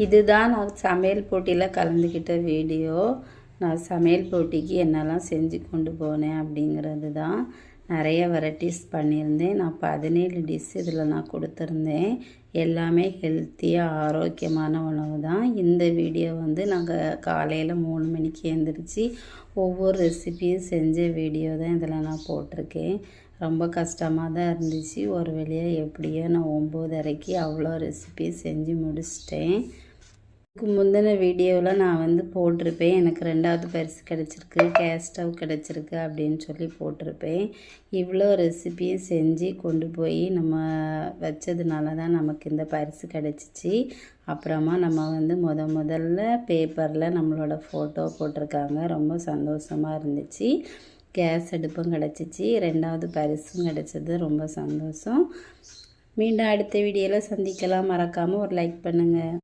இதுதான் நான் சமையல் போட்டியில் கலந்துக்கிட்ட வீடியோ. நான் சமையல் போட்டிக்கு என்னெல்லாம் செஞ்சு கொண்டு போனேன் அப்படிங்கிறது தான். நிறைய வெரைட்டிஸ் பண்ணியிருந்தேன். நான் 17 டிஷ் இதில் நான் கொடுத்துருந்தேன். எல்லாமே ஹெல்த்தியாக ஆரோக்கியமான உணவு தான். இந்த வீடியோ வந்து நாங்கள் காலையில் 3 மணிக்கு எழுந்திரிச்சு ஒவ்வொரு ரெசிபியும் செஞ்ச வீடியோ தான் இதில் நான் போட்டிருக்கேன். ரொம்ப கஷ்டமாக தான் இருந்துச்சு. ஒரு வழியாக எப்படியோ நான் 9:30க்கு அவ்வளோ ரெசிபி செஞ்சு முடிச்சிட்டேன். இதுக்கு முந்தின வீடியோவில் நான் வந்து போட்டிருப்பேன், எனக்கு 2வது பரிசு கிடச்சிருக்கு, கேஸ் ஸ்டவ் கிடச்சிருக்கு அப்படின்னு சொல்லி போட்டிருப்பேன். இவ்வளோ ரெசிபியும் செஞ்சு கொண்டு போய் நம்ம வச்சதுனால தான் நமக்கு இந்த பரிசு கிடச்சிச்சு. அப்புறமா நம்ம வந்து முதல்ல பேப்பரில் நம்மளோட ஃபோட்டோ போட்டிருக்காங்க. ரொம்ப சந்தோஷமாக இருந்துச்சு. கேஸ் அடுப்பும் கிடச்சிச்சு, 2வது பரிசும் கிடச்சது. ரொம்ப சந்தோஷம். மீண்டும் அடுத்த வீடியோவில் சந்திக்கலாம். மறக்காமல் ஒரு லைக் பண்ணுங்கள்.